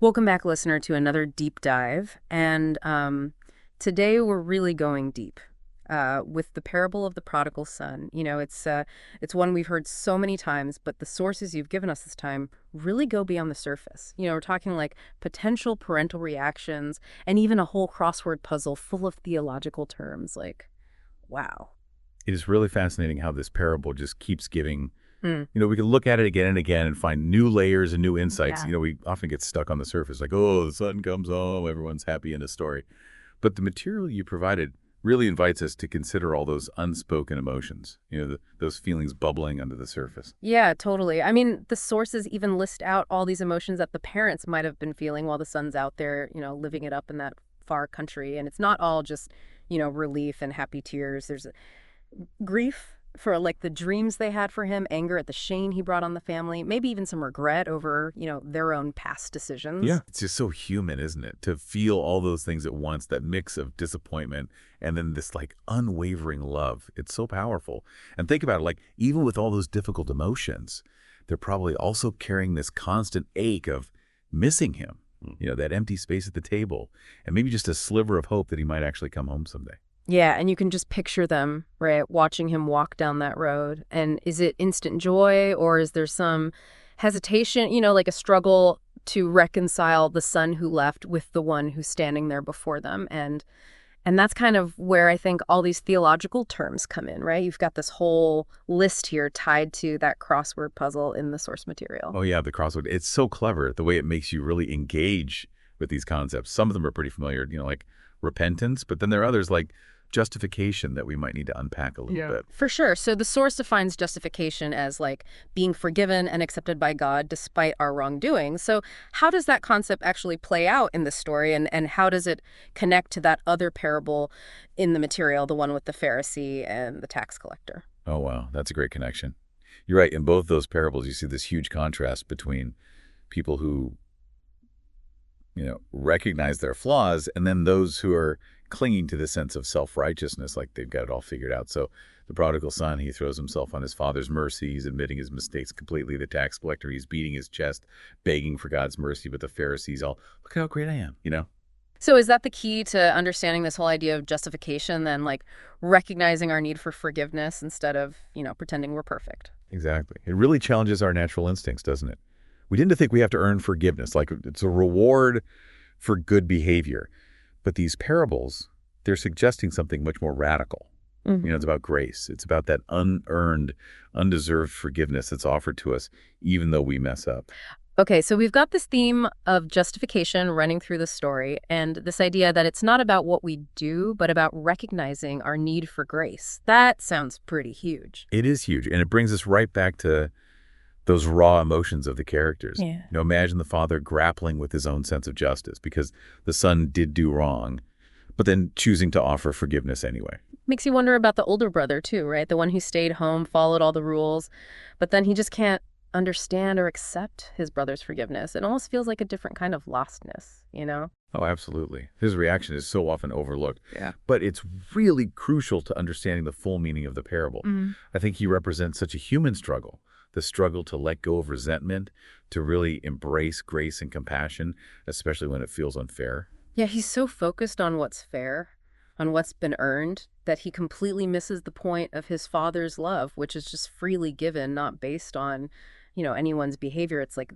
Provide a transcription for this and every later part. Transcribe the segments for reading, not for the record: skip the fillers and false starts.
Welcome back, listener, to another deep dive. And today we're really going deep with the parable of the prodigal son. It's one we've heard so many times, but the sources you've given us this time really go beyond the surface. We're talking like potential parental reactions and even a whole crossword puzzle full of theological terms. Like, wow. It is really fascinating how this parable just keeps giving. Mm. We can look at it again and again and find new layers and new insights. Yeah. We often get stuck on the surface, like, oh, the sun comes home, everyone's happy in a story. But the material you provided really invites us to consider all those unspoken emotions, those feelings bubbling under the surface. Yeah, totally. I mean, the sources even list out all these emotions that the parents might have been feeling while the son's out there, living it up in that far country. And it's not all just, relief and happy tears. There's grief for like the dreams they had for him, anger at the shame he brought on the family, maybe even some regret over, their own past decisions. Yeah, it's just so human, isn't it? To feel all those things at once, that mix of disappointment and then this like unwavering love. It's so powerful. And think about it, like even with all those difficult emotions, they're probably also carrying this constant ache of missing him, that empty space at the table, and maybe just a sliver of hope that he might actually come home someday. Yeah, and you can just picture them, right, watching him walk down that road. And is it instant joy or is there some hesitation, like a struggle to reconcile the son who left with the one who's standing there before them? And that's kind of where I think all these theological terms come in, right? You've got this whole list here tied to that crossword puzzle in the source material. Oh yeah, the crossword. It's so clever, the way it makes you really engage with these concepts. Some of them are pretty familiar, like repentance, but then there are others like justification that we might need to unpack a little bit. For sure. So the source defines justification as like being forgiven and accepted by God despite our wrongdoing. So how does that concept actually play out in the story, and how does it connect to that other parable in the material, the one with the Pharisee and the tax collector? Oh, wow. That's a great connection. You're right. In both those parables, you see this huge contrast between people who, recognize their flaws and then those who are clinging to the sense of self-righteousness, like they've got it all figured out. So the prodigal son, he throws himself on his father's mercy. He's admitting his mistakes completely. The tax collector, he's beating his chest, begging for God's mercy. But the Pharisees all, look at how great I am, So is that the key to understanding this whole idea of justification, then, like recognizing our need for forgiveness instead of, pretending we're perfect? Exactly. It really challenges our natural instincts, doesn't it? We tend to think we have to earn forgiveness, like it's a reward for good behavior. But these parables, they're suggesting something much more radical. Mm-hmm. It's about grace. It's about that unearned, undeserved forgiveness that's offered to us, even though we mess up. Okay, so we've got this theme of justification running through the story, and this idea that it's not about what we do, but about recognizing our need for grace. That sounds pretty huge. It is huge, and it brings us right back to those raw emotions of the characters. Yeah. Imagine the father grappling with his own sense of justice because the son did do wrong, but then choosing to offer forgiveness anyway. Makes you wonder about the older brother, too, right? The one who stayed home, followed all the rules, but then he just can't understand or accept his brother's forgiveness. It almost feels like a different kind of lostness, Oh, absolutely. His reaction is so often overlooked. Yeah. But it's really crucial to understanding the full meaning of the parable. Mm-hmm. I think he represents such a human struggle, the struggle to let go of resentment, to really embrace grace and compassion, especially when it feels unfair. Yeah, he's so focused on what's fair, on what's been earned, that he completely misses the point of his father's love, which is just freely given, not based on, anyone's behavior. It's like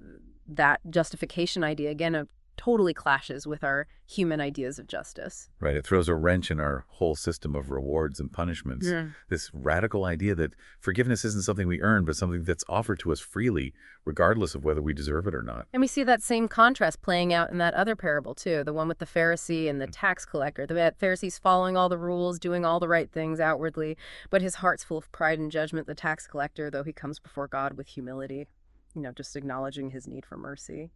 that justification idea, again, totally clashes with our human ideas of justice. Right. It throws a wrench in our whole system of rewards and punishments. Yeah. This radical idea that forgiveness isn't something we earn, but something that's offered to us freely, regardless of whether we deserve it or not. And we see that same contrast playing out in that other parable, too, the one with the Pharisee and the tax collector. The Pharisee's following all the rules, doing all the right things outwardly, but his heart's full of pride and judgment. The tax collector, though he comes before God with humility, just acknowledging his need for mercy.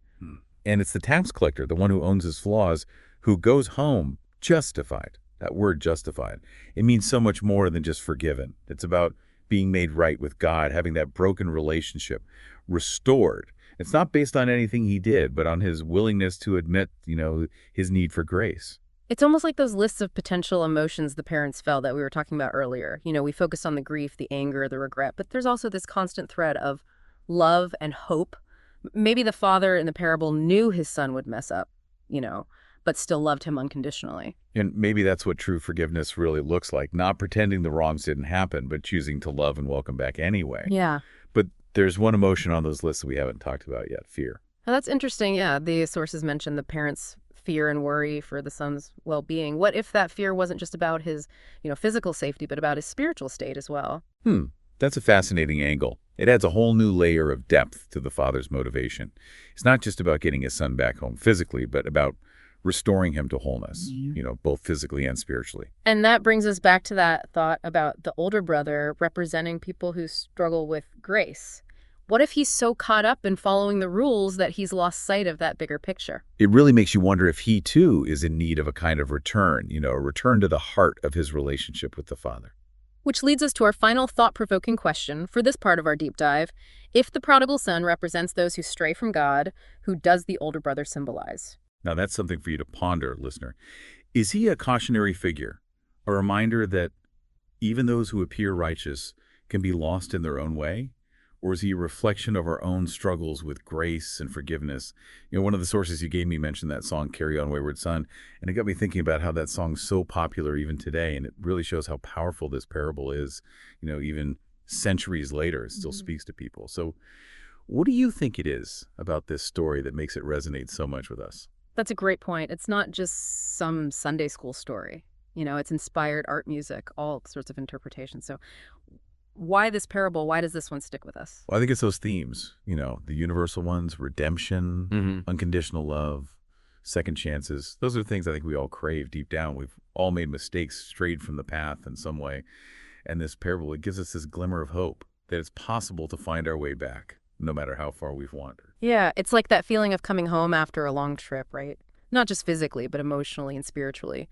And it's the tax collector, the one who owns his flaws, who goes home justified. That word justified. It means so much more than just forgiven. It's about being made right with God, having that broken relationship restored. It's not based on anything he did, but on his willingness to admit, his need for grace. It's almost like those lists of potential emotions the parents felt that we were talking about earlier. We focus on the grief, the anger, the regret, but there's also this constant thread of love and hope Maybe the father in the parable knew his son would mess up, you know, but still loved him unconditionally. And maybe that's what true forgiveness really looks like, not pretending the wrongs didn't happen, but choosing to love and welcome back anyway. Yeah. But there's one emotion on those lists that we haven't talked about yet, fear. Now, that's interesting. Yeah, the sources mentioned the parents' fear and worry for the son's well-being. What if that fear wasn't just about his, physical safety, but about his spiritual state as well? That's a fascinating angle. It adds a whole new layer of depth to the father's motivation. It's not just about getting his son back home physically, but about restoring him to wholeness, both physically and spiritually. And that brings us back to that thought about the older brother representing people who struggle with grace. What if he's so caught up in following the rules that he's lost sight of that bigger picture? It really makes you wonder if he, too, is in need of a kind of return, a return to the heart of his relationship with the Father. Which leads us to our final thought-provoking question for this part of our deep dive. If the prodigal son represents those who stray from God, who does the older brother symbolize? Now, that's something for you to ponder, listener. Is he a cautionary figure, a reminder that even those who appear righteous can be lost in their own way? Or is he a reflection of our own struggles with grace and forgiveness? One of the sources you gave me mentioned that song, Carry On Wayward Son, and it got me thinking about how that song's so popular even today, and it really shows how powerful this parable is. Even centuries later, it still speaks to people. So what do you think it is about this story that makes it resonate so much with us? That's a great point. It's not just some Sunday school story. It's inspired art, music, all sorts of interpretations. So why this parable? Why does this one stick with us? Well, I think it's those themes, the universal ones, redemption, unconditional love, second chances. Those are things I think we all crave deep down. We've all made mistakes, strayed from the path in some way. And this parable, it gives us this glimmer of hope that it's possible to find our way back, no matter how far we've wandered. Yeah, it's like that feeling of coming home after a long trip, right? Not just physically, but emotionally and spiritually.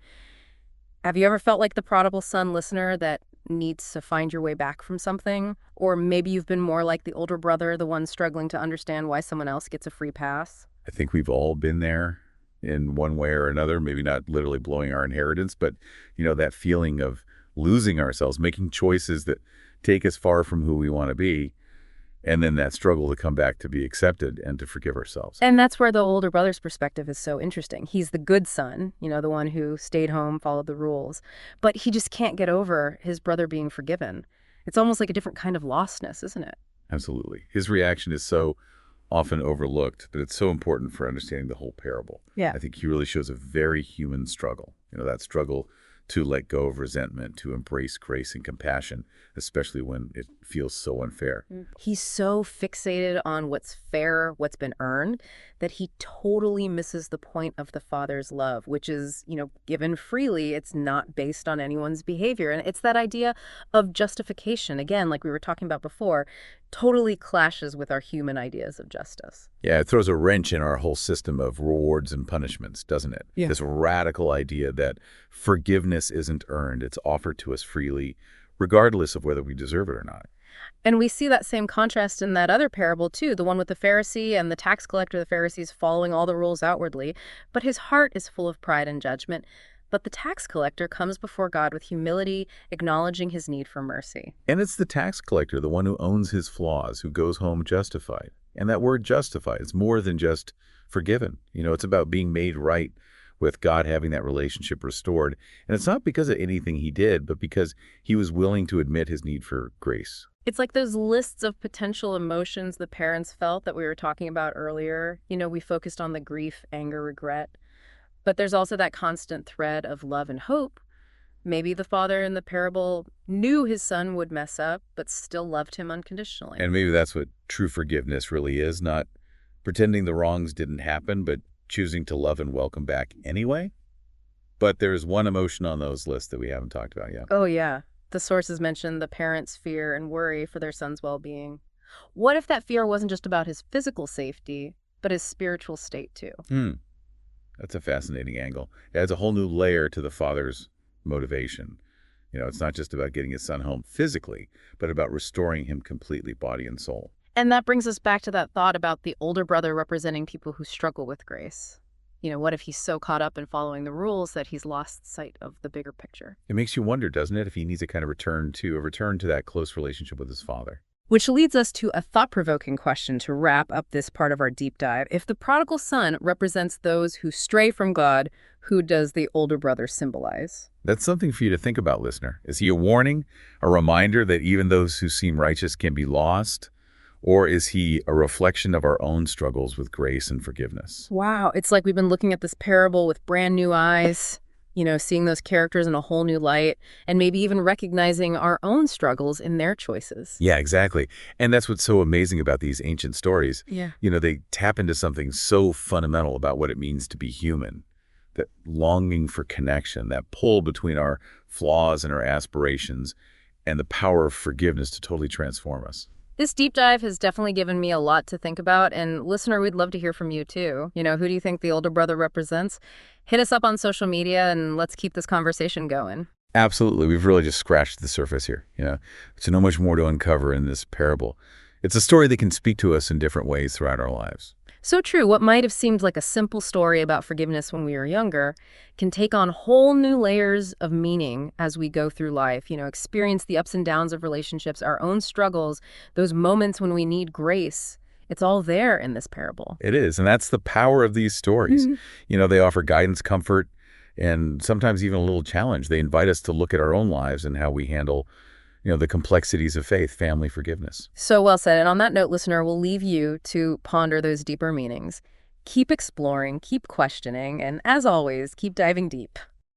Have you ever felt like the prodigal son listener that needs to find your way back from something? Or maybe you've been more like the older brother, the one struggling to understand why someone else gets a free pass? I think we've all been there in one way or another, maybe not literally blowing our inheritance, but, that feeling of losing ourselves, making choices that take us far from who we want to be, and then that struggle to come back to be accepted and to forgive ourselves. And that's where the older brother's perspective is so interesting. He's the good son, the one who stayed home, followed the rules. But he just can't get over his brother being forgiven. It's almost like a different kind of lostness, isn't it? Absolutely. His reaction is so often overlooked, but it's so important for understanding the whole parable. Yeah. I think he really shows a very human struggle. That struggle to let go of resentment, to embrace grace and compassion, especially when it feels so unfair. He's so fixated on what's fair, what's been earned, that he totally misses the point of the Father's love, which is, given freely. It's not based on anyone's behavior. And it's that idea of justification, again, like we were talking about before, totally clashes with our human ideas of justice. Yeah, it throws a wrench in our whole system of rewards and punishments, doesn't it? Yeah. This radical idea that forgiveness isn't earned, it's offered to us freely, regardless of whether we deserve it or not. And we see that same contrast in that other parable, too, the one with the Pharisee and the tax collector. The Pharisee's following all the rules outwardly, but his heart is full of pride and judgment. But the tax collector comes before God with humility, acknowledging his need for mercy. And it's the tax collector, the one who owns his flaws, who goes home justified. And that word justified is more than just forgiven. It's about being made right with God, having that relationship restored. And it's not because of anything he did, but because he was willing to admit his need for grace. It's like those lists of potential emotions the parents felt that we were talking about earlier. We focused on the grief, anger, regret. But there's also that constant thread of love and hope. Maybe the father in the parable knew his son would mess up, but still loved him unconditionally. And maybe that's what true forgiveness really is, not pretending the wrongs didn't happen, but choosing to love and welcome back anyway. But there's one emotion on those lists that we haven't talked about yet. Oh, yeah. The sources mentioned the parents' fear and worry for their son's well-being. What if that fear wasn't just about his physical safety, but his spiritual state, too? That's a fascinating angle. It adds a whole new layer to the father's motivation. It's not just about getting his son home physically, but about restoring him completely, body and soul. And that brings us back to that thought about the older brother representing people who struggle with grace. What if he's so caught up in following the rules that he's lost sight of the bigger picture? It makes you wonder, doesn't it, if he needs a kind of return to that close relationship with his father. Which leads us to a thought-provoking question to wrap up this part of our deep dive. If the prodigal son represents those who stray from God, who does the older brother symbolize? That's something for you to think about, listener. Is he a warning, a reminder that even those who seem righteous can be lost? Or is he a reflection of our own struggles with grace and forgiveness? Wow, it's like we've been looking at this parable with brand new eyes, seeing those characters in a whole new light, and maybe even recognizing our own struggles in their choices. Yeah, exactly. And that's what's so amazing about these ancient stories. Yeah. They tap into something so fundamental about what it means to be human. That longing for connection, that pull between our flaws and our aspirations, and the power of forgiveness to totally transform us. This deep dive has definitely given me a lot to think about, and listener, we'd love to hear from you too. Who do you think the older brother represents? Hit us up on social media and let's keep this conversation going. Absolutely. We've really just scratched the surface here. So not much more to uncover in this parable. It's a story that can speak to us in different ways throughout our lives. So true, what might have seemed like a simple story about forgiveness when we were younger can take on whole new layers of meaning as we go through life, experience the ups and downs of relationships, our own struggles, those moments when we need grace. It's all there in this parable. It is, and that's the power of these stories. They offer guidance, comfort, and sometimes even a little challenge. They invite us to look at our own lives and how we handle the complexities of faith, family, forgiveness. So well said. And on that note, listener, we'll leave you to ponder those deeper meanings. Keep exploring, keep questioning, and as always, keep diving deep.